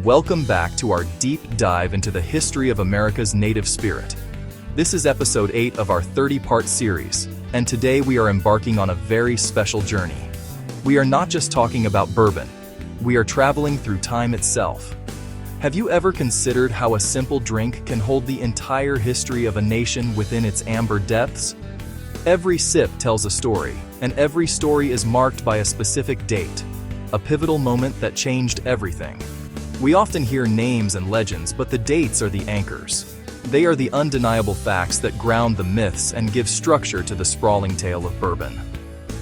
Welcome back to our deep dive into the history of America's native spirit. This is episode 8 of our 30-part series, and today we are embarking on a very special journey. We are not just talking about bourbon, we are traveling through time itself. Have you ever considered how a simple drink can hold the entire history of a nation within its amber depths? Every sip tells a story, and every story is marked by a specific date, a pivotal moment that changed everything. We often hear names and legends, but the dates are the anchors. They are the undeniable facts that ground the myths and give structure to the sprawling tale of bourbon.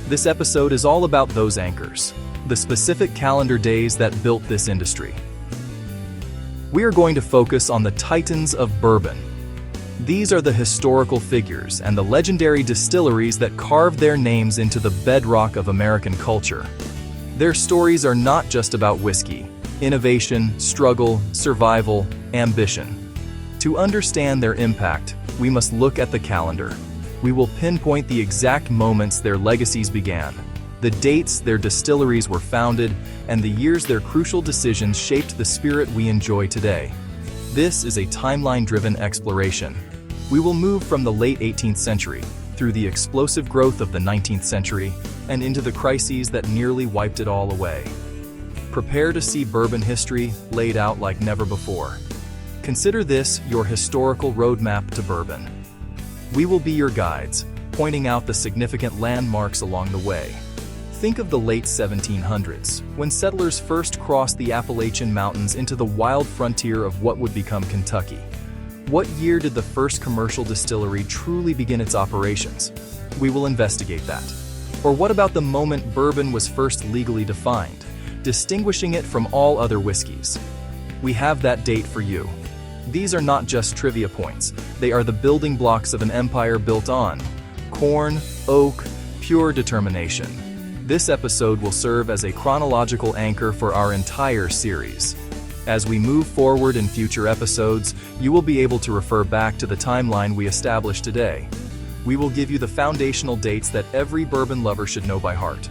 This episode is all about those anchors, the specific calendar days that built this industry. We are going to focus on the titans of bourbon. These are the historical figures and the legendary distilleries that carved their names into the bedrock of American culture. Their stories are not just about whiskey, innovation, struggle, survival, ambition. To understand their impact, we must look at the calendar. We will pinpoint the exact moments their legacies began, the dates their distilleries were founded, and the years their crucial decisions shaped the spirit we enjoy today. This is a timeline-driven exploration. We will move from the late 18th century, through the explosive growth of the 19th century, and into the crises that nearly wiped it all away. Prepare to see bourbon history laid out like never before. Consider this your historical roadmap to bourbon. We will be your guides, pointing out the significant landmarks along the way. Think of the late 1700s, when settlers first crossed the Appalachian Mountains into the wild frontier of what would become Kentucky. What year did the first commercial distillery truly begin its operations? We will investigate that. Or what about the moment bourbon was first legally defined, distinguishing it from all other whiskeys? We have that date for you. These are not just trivia points, they are the building blocks of an empire built on corn, oak, pure determination. This episode will serve as a chronological anchor for our entire series. As we move forward in future episodes, you will be able to refer back to the timeline we established today. We will give you the foundational dates that every bourbon lover should know by heart.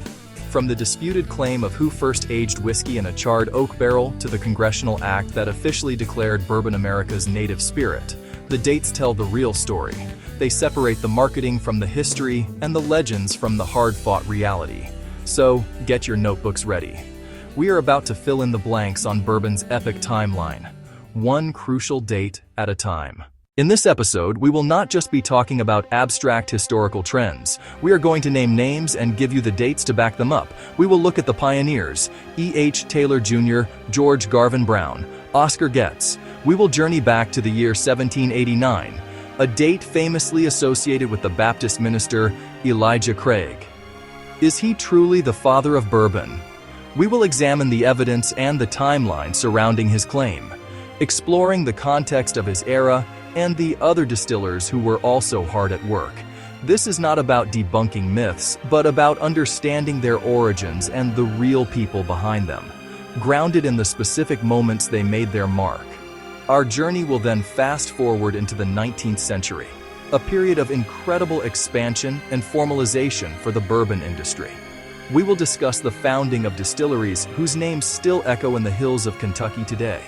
From the disputed claim of who first aged whiskey in a charred oak barrel to the congressional act that officially declared bourbon America's native spirit, the dates tell the real story. They separate the marketing from the history and the legends from the hard-fought reality. So, get your notebooks ready. We are about to fill in the blanks on bourbon's epic timeline, one crucial date at a time. In this episode, we will not just be talking about abstract historical trends. We are going to name names and give you the dates to back them up. We will look at the pioneers, E.H. Taylor Jr., George Garvin Brown, Oscar Getz. We will journey back to the year 1789, a date famously associated with the Baptist minister Elijah Craig. Is he truly the father of bourbon? We will examine the evidence and the timeline surrounding his claim, exploring the context of his era and the other distillers who were also hard at work. This is not about debunking myths, but about understanding their origins and the real people behind them, grounded in the specific moments they made their mark. Our journey will then fast forward into the 19th century, a period of incredible expansion and formalization for the bourbon industry. We will discuss the founding of distilleries whose names still echo in the hills of Kentucky today.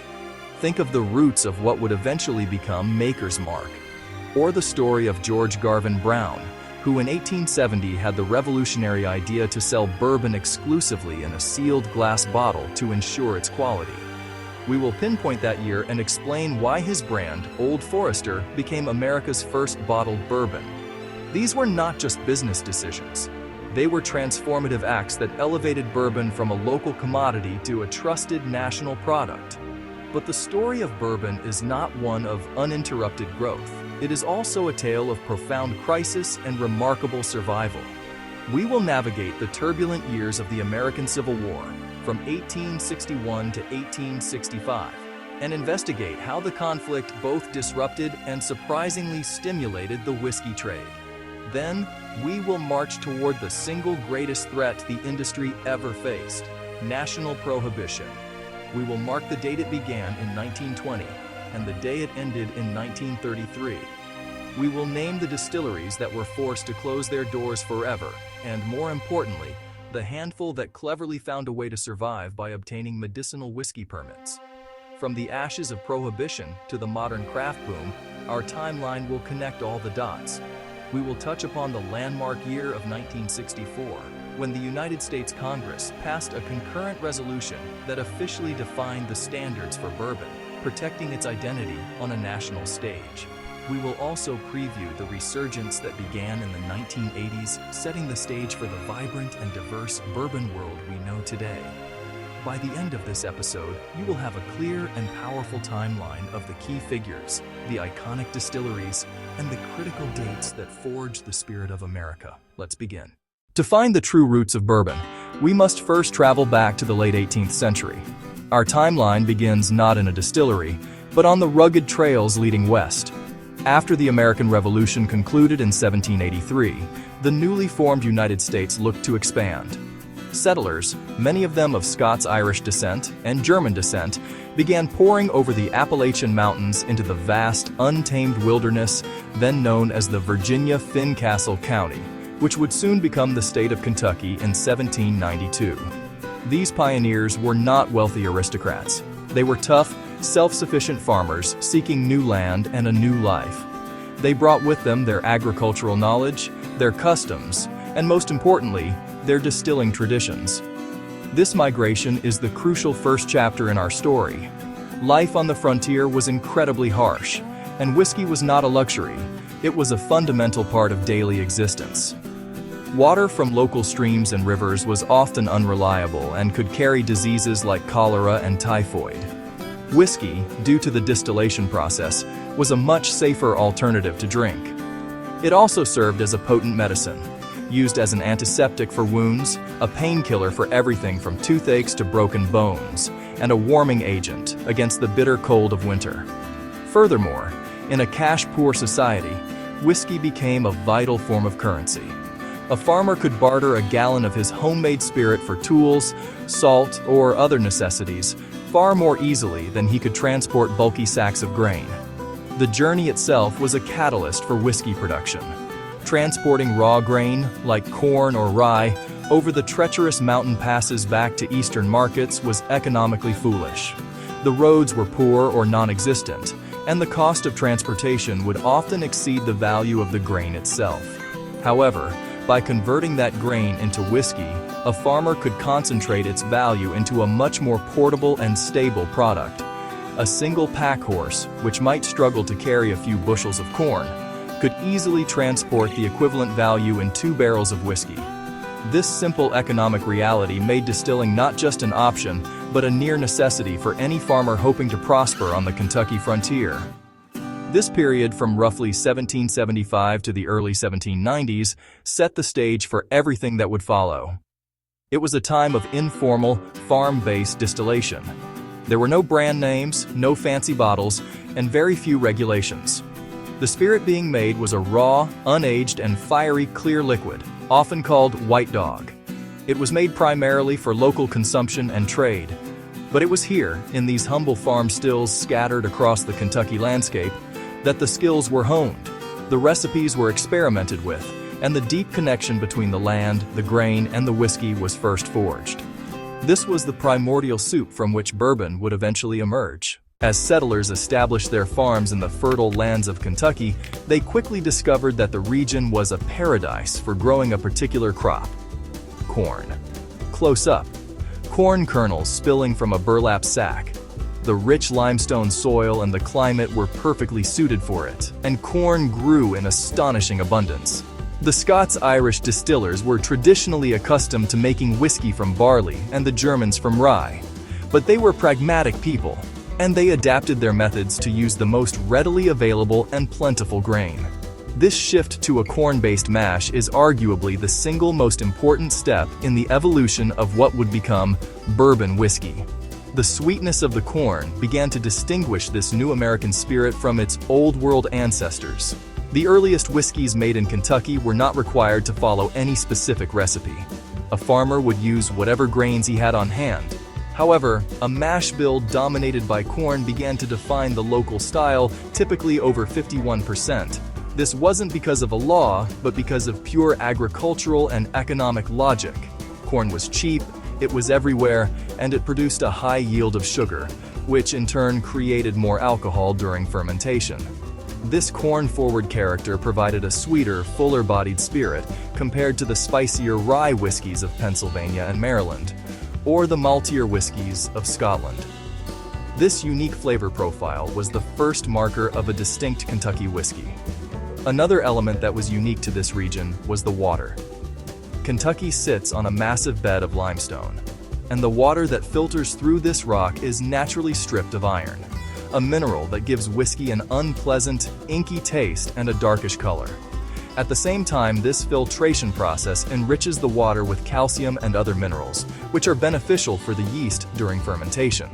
Think of the roots of what would eventually become Maker's Mark. Or the story of George Garvin Brown, who in 1870 had the revolutionary idea to sell bourbon exclusively in a sealed glass bottle to ensure its quality. We will pinpoint that year and explain why his brand, Old Forester, became America's first bottled bourbon. These were not just business decisions. They were transformative acts that elevated bourbon from a local commodity to a trusted national product. But the story of bourbon is not one of uninterrupted growth. It is also a tale of profound crisis and remarkable survival. We will navigate the turbulent years of the American Civil War, from 1861 to 1865, and investigate how the conflict both disrupted and surprisingly stimulated the whiskey trade. Then, we will march toward the single greatest threat the industry ever faced, national prohibition. We will mark the date it began in 1920 and the day it ended in 1933. We will name the distilleries that were forced to close their doors forever, and more importantly, the handful that cleverly found a way to survive by obtaining medicinal whiskey permits. From the ashes of Prohibition to the modern craft boom, our timeline will connect all the dots. We will touch upon the landmark year of 1964, when the United States Congress passed a concurrent resolution that officially defined the standards for bourbon, protecting its identity on a national stage. We will also preview the resurgence that began in the 1980s, setting the stage for the vibrant and diverse bourbon world we know today. By the end of this episode, you will have a clear and powerful timeline of the key figures, the iconic distilleries, and the critical dates that forged the spirit of America. Let's begin. To find the true roots of bourbon, we must first travel back to the late 18th century. Our timeline begins not in a distillery, but on the rugged trails leading west. After the American Revolution concluded in 1783, the newly formed United States looked to expand. Settlers, many of them of Scots-Irish descent and German descent, began pouring over the Appalachian Mountains into the vast, untamed wilderness then known as the Virginia-Fincastle County, which would soon become the state of Kentucky in 1792. These pioneers were not wealthy aristocrats. They were tough, self-sufficient farmers seeking new land and a new life. They brought with them their agricultural knowledge, their customs, and most importantly, their distilling traditions. This migration is the crucial first chapter in our story. Life on the frontier was incredibly harsh, and whiskey was not a luxury. It was a fundamental part of daily existence. Water from local streams and rivers was often unreliable and could carry diseases like cholera and typhoid. Whiskey, due to the distillation process, was a much safer alternative to drink. It also served as a potent medicine, used as an antiseptic for wounds, a painkiller for everything from toothaches to broken bones, and a warming agent against the bitter cold of winter. Furthermore, in a cash-poor society, whiskey became a vital form of currency. A farmer could barter a gallon of his homemade spirit for tools, salt, or other necessities far more easily than he could transport bulky sacks of grain. The journey itself was a catalyst for whiskey production. Transporting raw grain, like corn or rye, over the treacherous mountain passes back to eastern markets was economically foolish. The roads were poor or non-existent, and the cost of transportation would often exceed the value of the grain itself. However, by converting that grain into whiskey, a farmer could concentrate its value into a much more portable and stable product. A single pack horse, which might struggle to carry a few bushels of corn, could easily transport the equivalent value in 2 barrels of whiskey. This simple economic reality made distilling not just an option, but a near necessity for any farmer hoping to prosper on the Kentucky frontier. This period from roughly 1775 to the early 1790s set the stage for everything that would follow. It was a time of informal, farm-based distillation. There were no brand names, no fancy bottles, and very few regulations. The spirit being made was a raw, unaged, and fiery clear liquid, often called white dog. It was made primarily for local consumption and trade. But it was here, in these humble farm stills scattered across the Kentucky landscape, that the skills were honed, the recipes were experimented with, and the deep connection between the land, the grain, and the whiskey was first forged. This was the primordial soup from which bourbon would eventually emerge. As settlers established their farms in the fertile lands of Kentucky, they quickly discovered that the region was a paradise for growing a particular crop: corn. Close up, corn kernels spilling from a burlap sack. The rich limestone soil and the climate were perfectly suited for it, and corn grew in astonishing abundance. The Scots-Irish distillers were traditionally accustomed to making whiskey from barley and the Germans from rye, but they were pragmatic people, and they adapted their methods to use the most readily available and plentiful grain. This shift to a corn-based mash is arguably the single most important step in the evolution of what would become bourbon whiskey. The sweetness of the corn began to distinguish this new American spirit from its old-world ancestors. The earliest whiskeys made in Kentucky were not required to follow any specific recipe. A farmer would use whatever grains he had on hand. However, a mash bill dominated by corn began to define the local style, typically over 51%. This wasn't because of a law, but because of pure agricultural and economic logic. Corn was cheap, it was everywhere, and it produced a high yield of sugar, which in turn created more alcohol during fermentation. This corn-forward character provided a sweeter, fuller-bodied spirit compared to the spicier rye whiskies of Pennsylvania and Maryland, or the maltier whiskies of Scotland. This unique flavor profile was the first marker of a distinct Kentucky whiskey. Another element that was unique to this region was the water. Kentucky sits on a massive bed of limestone, and the water that filters through this rock is naturally stripped of iron, a mineral that gives whiskey an unpleasant, inky taste and a darkish color. At the same time, this filtration process enriches the water with calcium and other minerals, which are beneficial for the yeast during fermentation.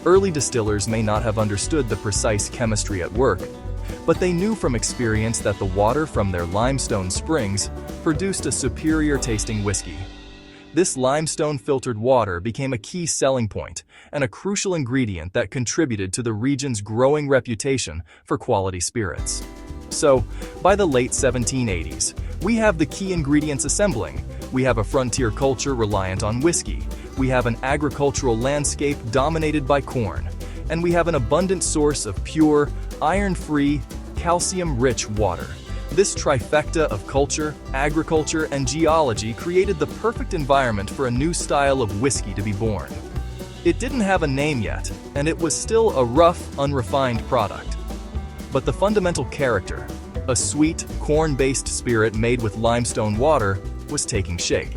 Early distillers may not have understood the precise chemistry at work, but they knew from experience that the water from their limestone springs produced a superior tasting whiskey. This limestone-filtered water became a key selling point and a crucial ingredient that contributed to the region's growing reputation for quality spirits. So, by the late 1780s, we have the key ingredients assembling. We have a frontier culture reliant on whiskey. We have an agricultural landscape dominated by corn. And we have an abundant source of pure, iron-free, calcium-rich water. This trifecta of culture, agriculture, and geology created the perfect environment for a new style of whiskey to be born. It didn't have a name yet, and it was still a rough, unrefined product. But the fundamental character, a sweet, corn-based spirit made with limestone water, was taking shape.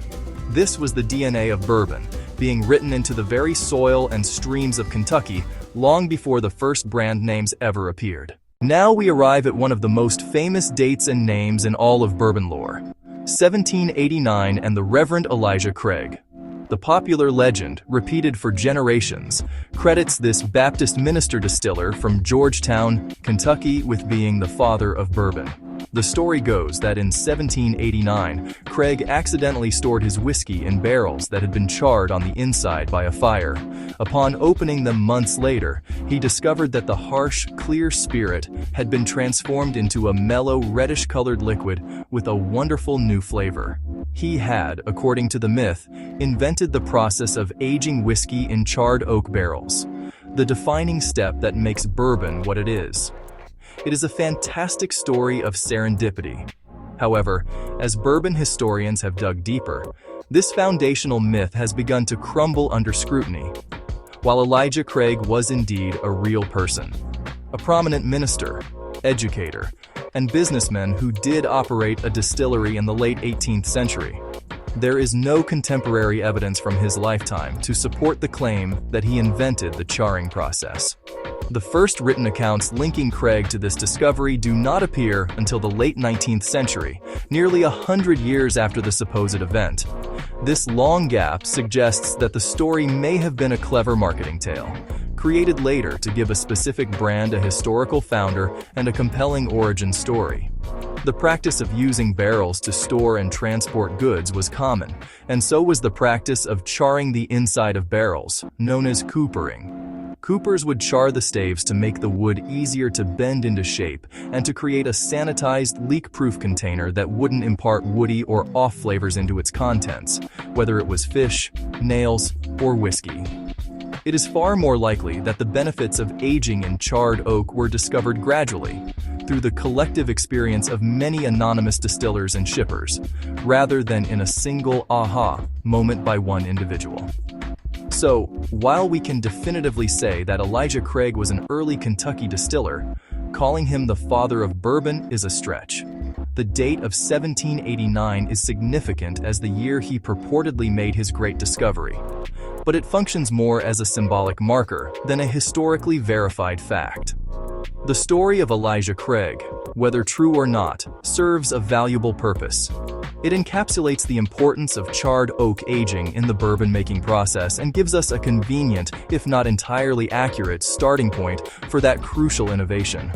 This was the DNA of bourbon, being written into the very soil and streams of Kentucky long before the first brand names ever appeared. Now we arrive at one of the most famous dates and names in all of bourbon lore, 1789 and the Reverend Elijah Craig. The popular legend, repeated for generations, credits this Baptist minister distiller from Georgetown, Kentucky, with being the father of bourbon. The story goes that in 1789, Craig accidentally stored his whiskey in barrels that had been charred on the inside by a fire. Upon opening them months later, he discovered that the harsh, clear spirit had been transformed into a mellow, reddish-colored liquid with a wonderful new flavor. He had, according to the myth, invented the process of aging whiskey in charred oak barrels, the defining step that makes bourbon what it is. It is a fantastic story of serendipity. However, as bourbon historians have dug deeper, this foundational myth has begun to crumble under scrutiny. While Elijah Craig was indeed a real person, a prominent minister, educator, and businessman who did operate a distillery in the late 18th century, there is no contemporary evidence from his lifetime to support the claim that he invented the charring process. The first written accounts linking Craig to this discovery do not appear until the late 19th century, nearly 100 years after the supposed event. This long gap suggests that the story may have been a clever marketing tale, created later to give a specific brand a historical founder and a compelling origin story. The practice of using barrels to store and transport goods was common, and so was the practice of charring the inside of barrels, known as coopering. Coopers would char the staves to make the wood easier to bend into shape and to create a sanitized, leak-proof container that wouldn't impart woody or off flavors into its contents, whether it was fish, nails, or whiskey. It is far more likely that the benefits of aging in charred oak were discovered gradually, through the collective experience of many anonymous distillers and shippers, rather than in a single aha moment by one individual. So, while we can definitively say that Elijah Craig was an early Kentucky distiller, calling him the father of bourbon is a stretch. The date of 1789 is significant as the year he purportedly made his great discovery, but it functions more as a symbolic marker than a historically verified fact. The story of Elijah Craig, whether true or not, serves a valuable purpose. It encapsulates the importance of charred oak aging in the bourbon-making process and gives us a convenient, if not entirely accurate, starting point for that crucial innovation.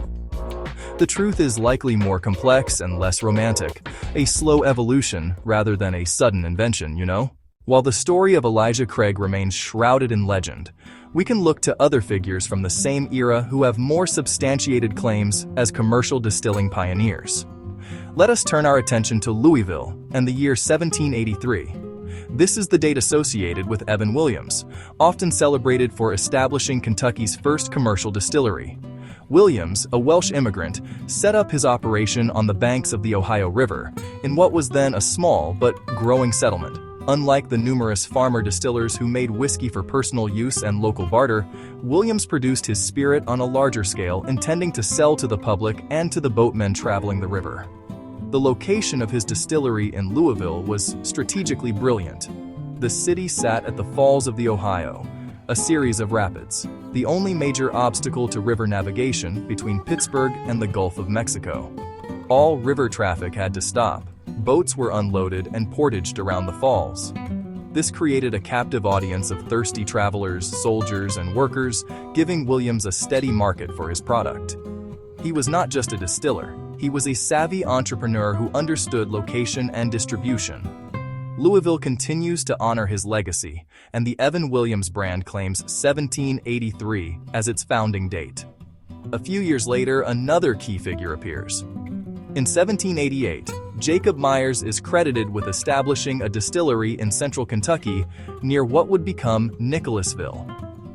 The truth is likely more complex and less romantic, a slow evolution rather than a sudden invention, you know? While the story of Elijah Craig remains shrouded in legend, we can look to other figures from the same era who have more substantiated claims as commercial distilling pioneers. Let us turn our attention to Louisville and the year 1783. This is the date associated with Evan Williams, often celebrated for establishing Kentucky's first commercial distillery. Williams, a Welsh immigrant, set up his operation on the banks of the Ohio River, in what was then a small but growing settlement. Unlike the numerous farmer distillers who made whiskey for personal use and local barter, Williams produced his spirit on a larger scale, intending to sell to the public and to the boatmen traveling the river. The location of his distillery in Louisville was strategically brilliant. The city sat at the Falls of the Ohio, a series of rapids, the only major obstacle to river navigation between Pittsburgh and the Gulf of Mexico. All river traffic had to stop. Boats were unloaded and portaged around the falls. This created a captive audience of thirsty travelers, soldiers, and workers, giving Williams a steady market for his product. He was not just a distiller, he was a savvy entrepreneur who understood location and distribution. Louisville continues to honor his legacy, and the Evan Williams brand claims 1783 as its founding date. A few years later, another key figure appears. In 1788, Jacob Myers is credited with establishing a distillery in central Kentucky near what would become Nicholasville.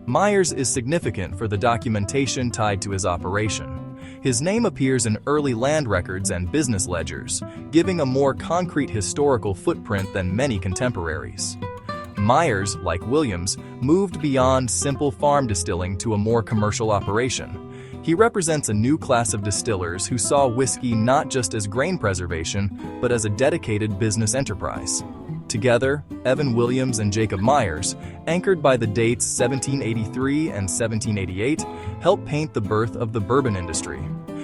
Myers is significant for the documentation tied to his operation. His name appears in early land records and business ledgers, giving a more concrete historical footprint than many contemporaries. Myers, like Williams, moved beyond simple farm distilling to a more commercial operation. He represents a new class of distillers who saw whiskey not just as grain preservation, but as a dedicated business enterprise. Together, Evan Williams and Jacob Myers, anchored by the dates 1783 and 1788, help paint the birth of the bourbon industry.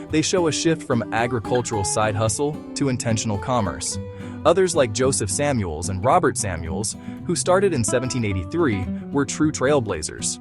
They show a shift from agricultural side hustle to intentional commerce. Others like Joseph Samuels and Robert Samuels, who started in 1783, were true trailblazers.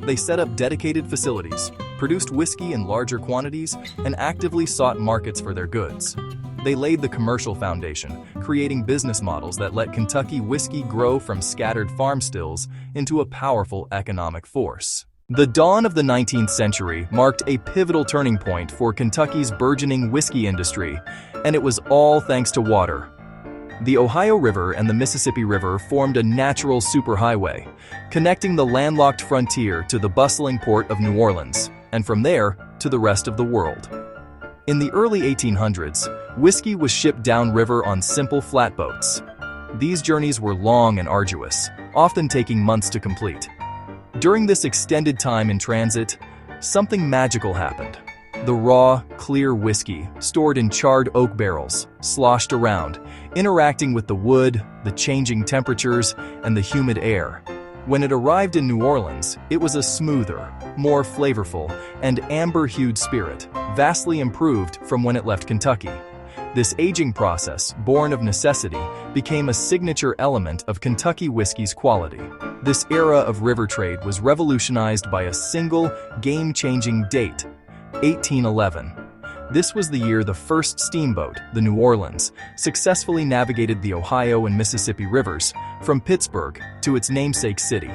They set up dedicated facilities, produced whiskey in larger quantities, and actively sought markets for their goods. They laid the commercial foundation, creating business models that let Kentucky whiskey grow from scattered farm stills into a powerful economic force. The dawn of the 19th century marked a pivotal turning point for Kentucky's burgeoning whiskey industry, and it was all thanks to water. The Ohio River and the Mississippi River formed a natural superhighway, connecting the landlocked frontier to the bustling port of New Orleans, and from there to the rest of the world. In the early 1800s, whiskey was shipped downriver on simple flatboats. These journeys were long and arduous, often taking months to complete. During this extended time in transit, something magical happened. The raw, clear whiskey, stored in charred oak barrels, sloshed around, interacting with the wood, the changing temperatures, and the humid air. When it arrived in New Orleans, it was a smoother, more flavorful, and amber-hued spirit, vastly improved from when it left Kentucky. This aging process, born of necessity, became a signature element of Kentucky whiskey's quality. This era of river trade was revolutionized by a single, game-changing date: 1811. This was the year the first steamboat, the New Orleans, successfully navigated the Ohio and Mississippi rivers from Pittsburgh to its namesake city.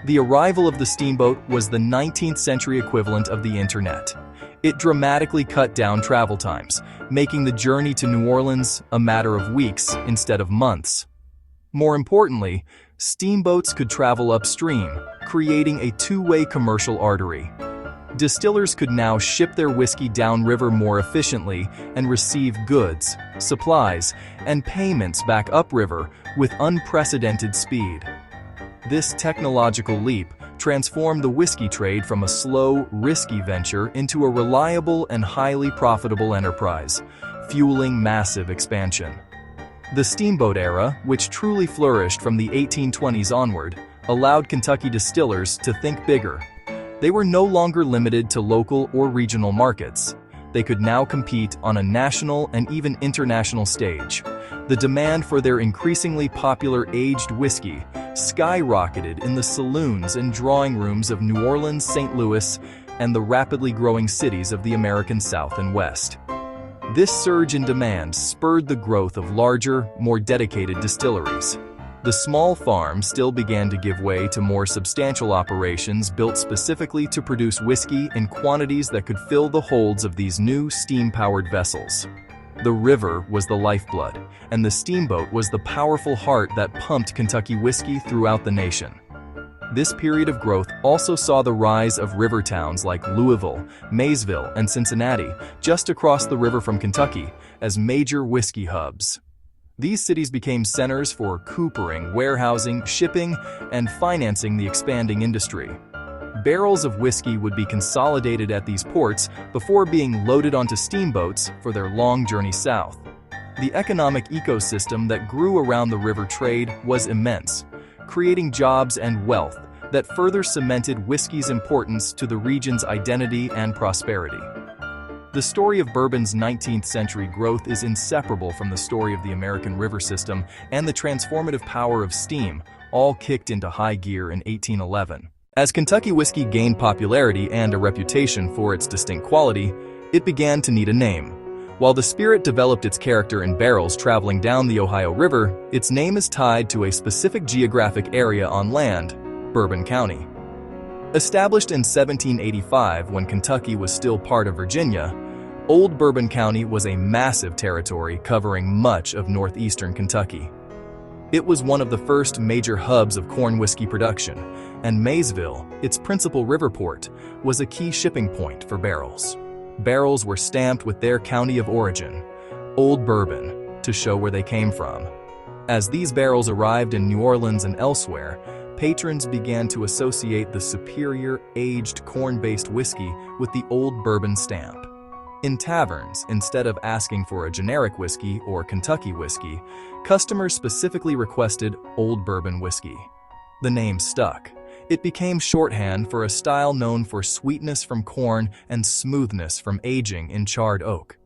The arrival of the steamboat was the 19th century equivalent of the internet. It dramatically cut down travel times, making the journey to New Orleans a matter of weeks instead of months. More importantly, steamboats could travel upstream, creating a two-way commercial artery. Distillers could now ship their whiskey downriver more efficiently and receive goods, supplies, and payments back upriver with unprecedented speed. This technological leap transformed the whiskey trade from a slow, risky venture into a reliable and highly profitable enterprise, fueling massive expansion. The steamboat era, which truly flourished from the 1820s onward, allowed Kentucky distillers to think bigger. They were no longer limited to local or regional markets. They could now compete on a national and even international stage. The demand for their increasingly popular aged whiskey skyrocketed in the saloons and drawing rooms of New Orleans, St. Louis, and the rapidly growing cities of the American South and West. This surge in demand spurred the growth of larger, more dedicated distilleries. The small farms still began to give way to more substantial operations built specifically to produce whiskey in quantities that could fill the holds of these new steam-powered vessels. The river was the lifeblood, and the steamboat was the powerful heart that pumped Kentucky whiskey throughout the nation. This period of growth also saw the rise of river towns like Louisville, Maysville, and Cincinnati, just across the river from Kentucky, as major whiskey hubs. These cities became centers for coopering, warehousing, shipping, and financing the expanding industry. Barrels of whiskey would be consolidated at these ports before being loaded onto steamboats for their long journey south. The economic ecosystem that grew around the river trade was immense, creating jobs and wealth that further cemented whiskey's importance to the region's identity and prosperity. The story of bourbon's 19th century growth is inseparable from the story of the American river system and the transformative power of steam, all kicked into high gear in 1811. As Kentucky whiskey gained popularity and a reputation for its distinct quality, it began to need a name. While the spirit developed its character in barrels traveling down the Ohio River, its name is tied to a specific geographic area on land, Bourbon County. Established in 1785 when Kentucky was still part of Virginia, Old Bourbon County was a massive territory covering much of northeastern Kentucky. It was one of the first major hubs of corn whiskey production, and Maysville, its principal river port, was a key shipping point for barrels. Barrels were stamped with their county of origin, Old Bourbon, to show where they came from. As these barrels arrived in New Orleans and elsewhere, patrons began to associate the superior, aged corn-based whiskey with the Old Bourbon stamp. In taverns, instead of asking for a generic whiskey or Kentucky whiskey, customers specifically requested Old Bourbon whiskey. The name stuck. It became shorthand for a style known for sweetness from corn and smoothness from aging in charred oak.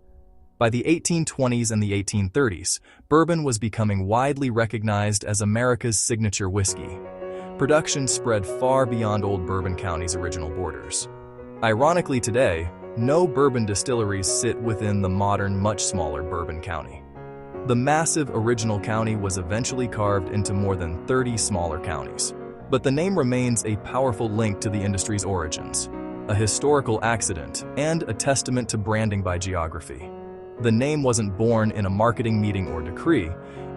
By the 1820s and the 1830s, bourbon was becoming widely recognized as America's signature whiskey. Production spread far beyond Old Bourbon County's original borders. Ironically today, no bourbon distilleries sit within the modern, much smaller Bourbon County. The massive original county was eventually carved into more than 30 smaller counties. But the name remains a powerful link to the industry's origins, a historical accident, and a testament to branding by geography. The name wasn't born in a marketing meeting or decree.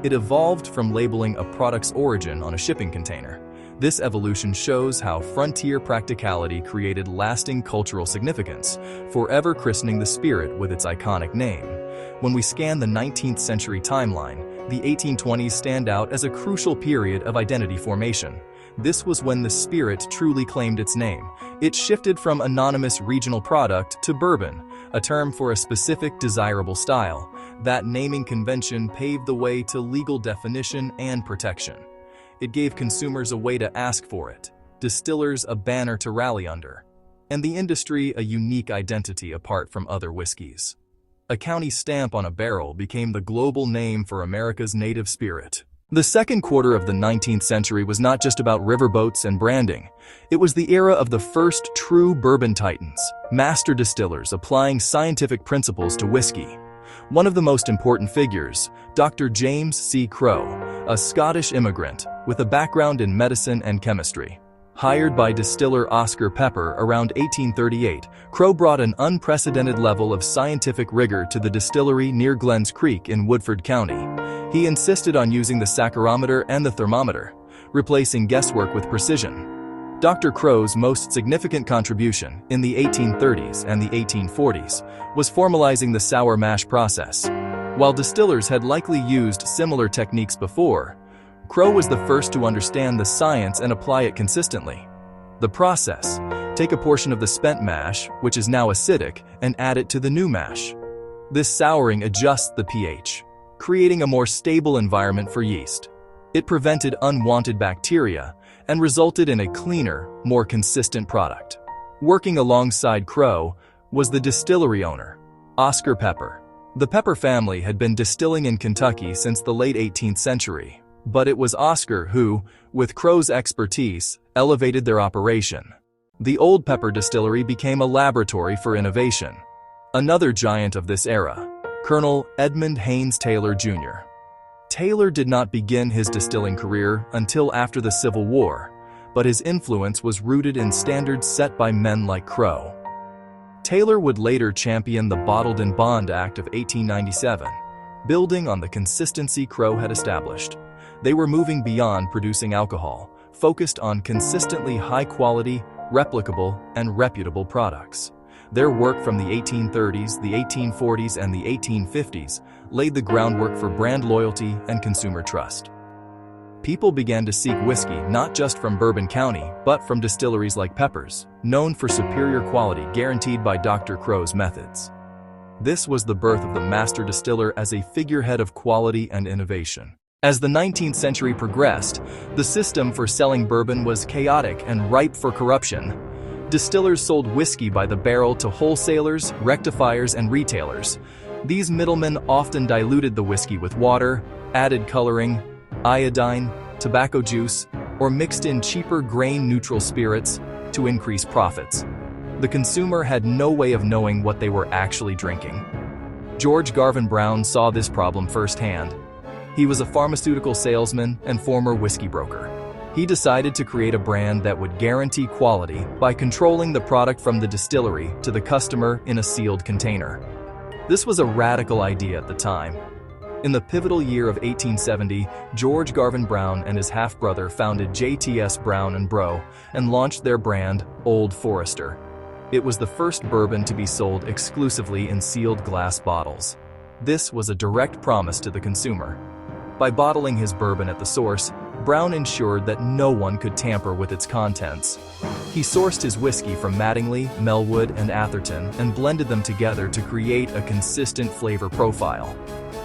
It evolved from labeling a product's origin on a shipping container. This evolution shows how frontier practicality created lasting cultural significance, forever christening the spirit with its iconic name. When we scan the 19th century timeline, the 1820s stand out as a crucial period of identity formation. This was when the spirit truly claimed its name. It shifted from anonymous regional product to bourbon, a term for a specific desirable style. That naming convention paved the way to legal definition and protection. It gave consumers a way to ask for it, distillers a banner to rally under, and the industry a unique identity apart from other whiskeys. A county stamp on a barrel became the global name for America's native spirit. The second quarter of the 19th century was not just about riverboats and branding. It was the era of the first true bourbon titans, master distillers applying scientific principles to whiskey. One of the most important figures, Dr. James C. Crowe, a Scottish immigrant with a background in medicine and chemistry. Hired by distiller Oscar Pepper around 1838, Crowe brought an unprecedented level of scientific rigor to the distillery near Glens Creek in Woodford County. He insisted on using the saccharometer and the thermometer, replacing guesswork with precision. Dr. Crowe's most significant contribution in the 1830s and the 1840s was formalizing the sour mash process. While distillers had likely used similar techniques before, Crowe was the first to understand the science and apply it consistently. The process: take a portion of the spent mash, which is now acidic, and add it to the new mash. This souring adjusts the pH, creating a more stable environment for yeast. It prevented unwanted bacteria and resulted in a cleaner, more consistent product. Working alongside Crowe was the distillery owner, Oscar Pepper. The Pepper family had been distilling in Kentucky since the late 18th century, but it was Oscar who, with Crowe's expertise, elevated their operation. The Old Pepper Distillery became a laboratory for innovation. Another giant of this era, Colonel Edmund Haynes Taylor, Jr. Taylor did not begin his distilling career until after the Civil War, but his influence was rooted in standards set by men like Crowe. Taylor would later champion the Bottled in Bond Act of 1897, building on the consistency Crowe had established. They were moving beyond producing alcohol, focused on consistently high-quality, replicable, and reputable products. Their work from the 1830s, the 1840s, and the 1850s laid the groundwork for brand loyalty and consumer trust. People began to seek whiskey not just from Bourbon County, but from distilleries like Pepper's, known for superior quality guaranteed by Dr. Crowe's methods. This was the birth of the master distiller as a figurehead of quality and innovation. As the 19th century progressed, the system for selling bourbon was chaotic and ripe for corruption. Distillers sold whiskey by the barrel to wholesalers, rectifiers, and retailers. These middlemen often diluted the whiskey with water, added coloring, iodine, tobacco juice, or mixed in cheaper grain-neutral spirits to increase profits. The consumer had no way of knowing what they were actually drinking. George Garvin Brown saw this problem firsthand. He was a pharmaceutical salesman and former whiskey broker. He decided to create a brand that would guarantee quality by controlling the product from the distillery to the customer in a sealed container. This was a radical idea at the time. In the pivotal year of 1870, George Garvin Brown and his half-brother founded JTS Brown & Bro and launched their brand, Old Forester. It was the first bourbon to be sold exclusively in sealed glass bottles. This was a direct promise to the consumer. By bottling his bourbon at the source, Brown ensured that no one could tamper with its contents. He sourced his whiskey from Mattingly, Melwood, and Atherton and blended them together to create a consistent flavor profile.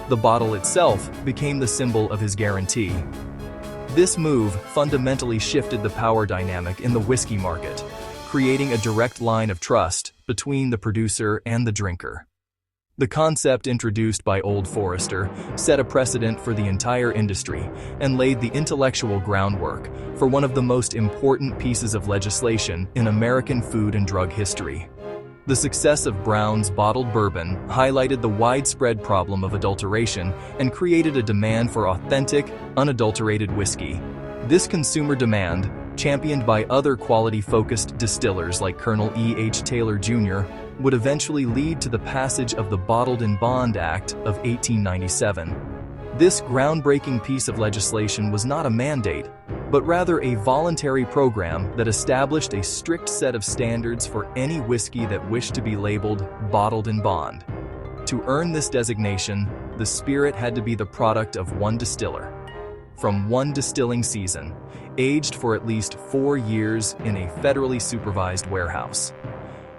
The bottle itself became the symbol of his guarantee. This move fundamentally shifted the power dynamic in the whiskey market, creating a direct line of trust between the producer and the drinker. The concept introduced by Old Forester set a precedent for the entire industry and laid the intellectual groundwork for one of the most important pieces of legislation in American food and drug history. The success of Brown's bottled bourbon highlighted the widespread problem of adulteration and created a demand for authentic, unadulterated whiskey. This consumer demand, championed by other quality-focused distillers like Colonel E.H. Taylor Jr., would eventually lead to the passage of the Bottled in Bond Act of 1897. This groundbreaking piece of legislation was not a mandate, but rather a voluntary program that established a strict set of standards for any whiskey that wished to be labeled Bottled in Bond. To earn this designation, the spirit had to be the product of one distiller, from one distilling season, aged for at least 4 years in a federally supervised warehouse,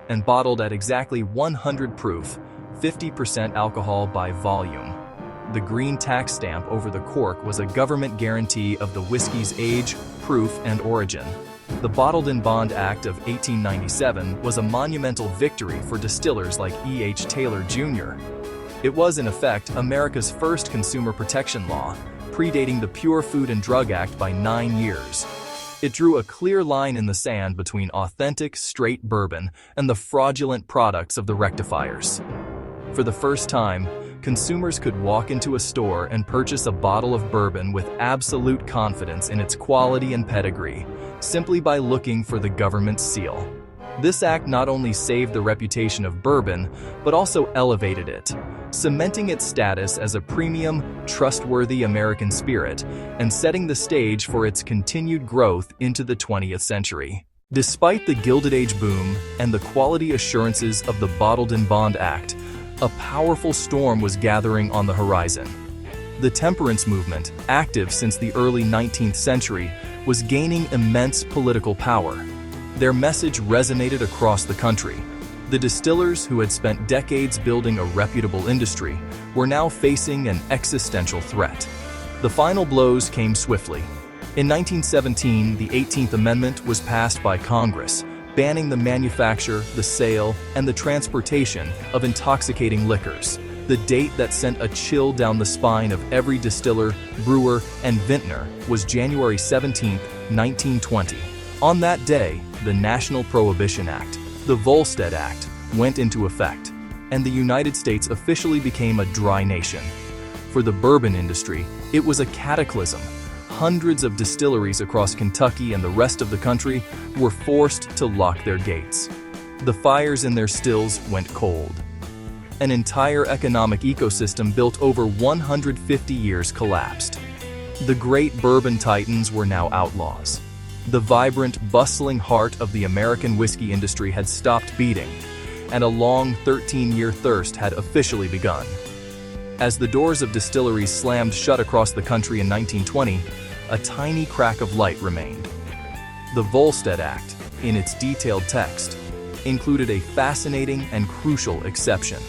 and bottled at exactly 100 proof, 50% alcohol by volume. The green tax stamp over the cork was a government guarantee of the whiskey's age, proof, and origin. The Bottled in Bond Act of 1897 was a monumental victory for distillers like E.H. Taylor Jr. It was, in effect, America's first consumer protection law, predating the Pure Food and Drug Act by 9 years. It drew a clear line in the sand between authentic, straight bourbon and the fraudulent products of the rectifiers. For the first time, consumers could walk into a store and purchase a bottle of bourbon with absolute confidence in its quality and pedigree, simply by looking for the government's seal. This act not only saved the reputation of bourbon, but also elevated it, cementing its status as a premium, trustworthy American spirit and setting the stage for its continued growth into the 20th century. Despite the Gilded Age boom and the quality assurances of the Bottled in Bond Act, a powerful storm was gathering on the horizon. The temperance movement, active since the early 19th century, was gaining immense political power. Their message resonated across the country. The distillers who had spent decades building a reputable industry were now facing an existential threat. The final blows came swiftly. In 1917, the 18th Amendment was passed by Congress, banning the manufacture, the sale, and the transportation of intoxicating liquors. The date that sent a chill down the spine of every distiller, brewer, and vintner was January 17, 1920. On that day, the National Prohibition Act, the Volstead Act, went into effect, and the United States officially became a dry nation. For the bourbon industry, it was a cataclysm. Hundreds of distilleries across Kentucky and the rest of the country were forced to lock their gates. The fires in their stills went cold. An entire economic ecosystem built over 150 years collapsed. The great bourbon titans were now outlaws. The vibrant, bustling heart of the American whiskey industry had stopped beating, and a long 13-year thirst had officially begun. As the doors of distilleries slammed shut across the country in 1920, a tiny crack of light remained. The Volstead Act, in its detailed text, included a fascinating and crucial exception.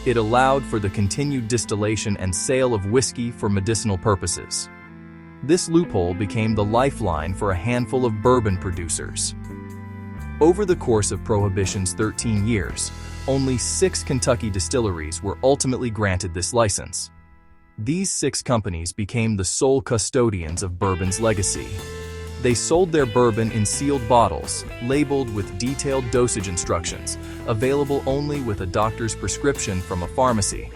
It allowed for the continued distillation and sale of whiskey for medicinal purposes. This loophole became the lifeline for a handful of bourbon producers. Over the course of Prohibition's 13 years, only 6 Kentucky distilleries were ultimately granted this license. These 6 companies became the sole custodians of bourbon's legacy. They sold their bourbon in sealed bottles, labeled with detailed dosage instructions, available only with a doctor's prescription from a pharmacy.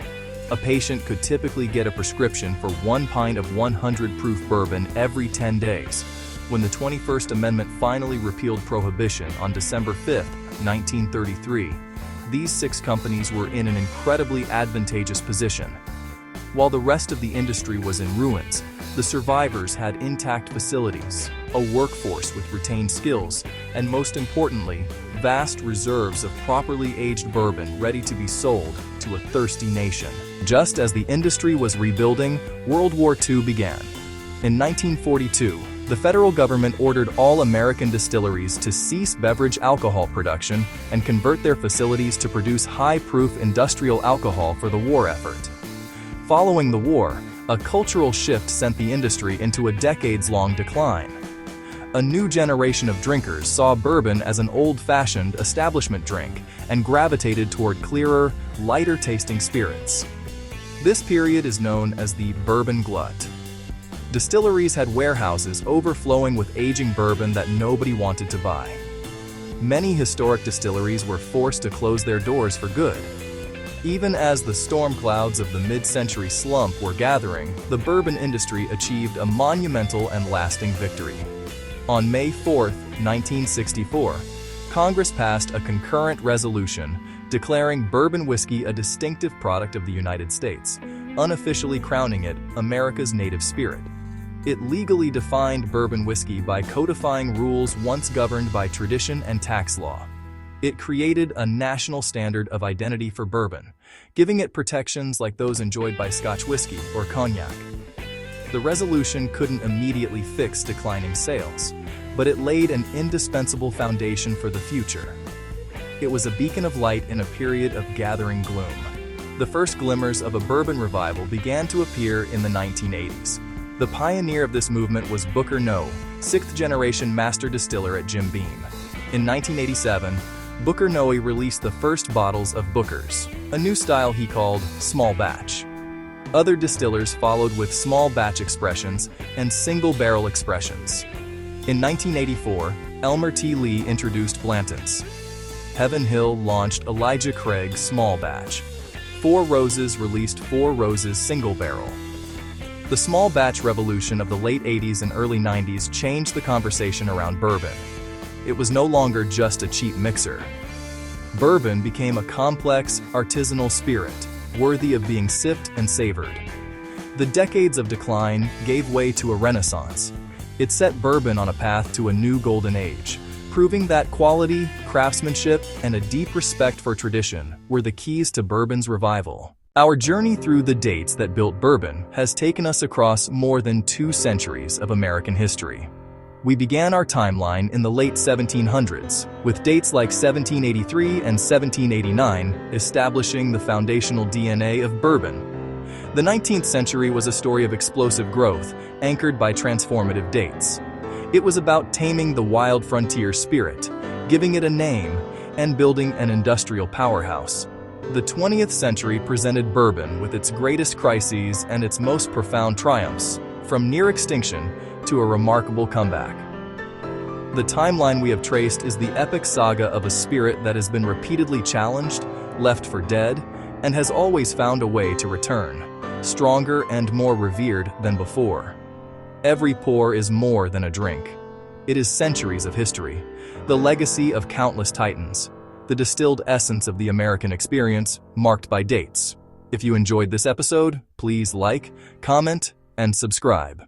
A patient could typically get a prescription for 1 pint of 100-proof bourbon every 10 days. When the 21st Amendment finally repealed Prohibition on December 5, 1933, these 6 companies were in an incredibly advantageous position. While the rest of the industry was in ruins, the survivors had intact facilities, a workforce with retained skills, and most importantly, vast reserves of properly aged bourbon ready to be sold to a thirsty nation. Just as the industry was rebuilding, World War II began. In 1942, the federal government ordered all American distilleries to cease beverage alcohol production and convert their facilities to produce high-proof industrial alcohol for the war effort. Following the war, a cultural shift sent the industry into a decades-long decline. A new generation of drinkers saw bourbon as an old-fashioned establishment drink and gravitated toward clearer, lighter-tasting spirits. This period is known as the Bourbon Glut. Distilleries had warehouses overflowing with aging bourbon that nobody wanted to buy. Many historic distilleries were forced to close their doors for good. Even as the storm clouds of the mid-century slump were gathering, the bourbon industry achieved a monumental and lasting victory. On May 4, 1964, Congress passed a concurrent resolution declaring bourbon whiskey a distinctive product of the United States, unofficially crowning it America's native spirit. It legally defined bourbon whiskey by codifying rules once governed by tradition and tax law. It created a national standard of identity for bourbon, giving it protections like those enjoyed by Scotch whiskey or cognac. The resolution couldn't immediately fix declining sales, but it laid an indispensable foundation for the future. It was a beacon of light in a period of gathering gloom. The first glimmers of a bourbon revival began to appear in the 1980s. The pioneer of this movement was Booker Noe, 6th-generation master distiller at Jim Beam. In 1987, Booker Noe released the first bottles of Booker's, a new style he called small batch. Other distillers followed with small batch expressions and single barrel expressions. In 1984, Elmer T. Lee introduced Blanton's. Heaven Hill launched Elijah Craig's small batch. Four Roses released Four Roses single barrel. The small batch revolution of the late 80s and early 90s changed the conversation around bourbon. It was no longer just a cheap mixer. Bourbon became a complex, artisanal spirit, worthy of being sipped and savored. The decades of decline gave way to a renaissance. It set bourbon on a path to a new golden age, proving that quality, craftsmanship, and a deep respect for tradition were the keys to bourbon's revival. Our journey through the dates that built bourbon has taken us across more than 2 centuries of American history. We began our timeline in the late 1700s, with dates like 1783 and 1789 establishing the foundational DNA of bourbon. The 19th century was a story of explosive growth, anchored by transformative dates. It was about taming the wild frontier spirit, giving it a name, and building an industrial powerhouse. The 20th century presented bourbon with its greatest crises and its most profound triumphs, from near extinction to a remarkable comeback. The timeline we have traced is the epic saga of a spirit that has been repeatedly challenged, left for dead, and has always found a way to return, stronger and more revered than before. Every pour is more than a drink. It is centuries of history, the legacy of countless titans. the distilled essence of the American experience, marked by dates. If you enjoyed this episode, please like, comment, and subscribe.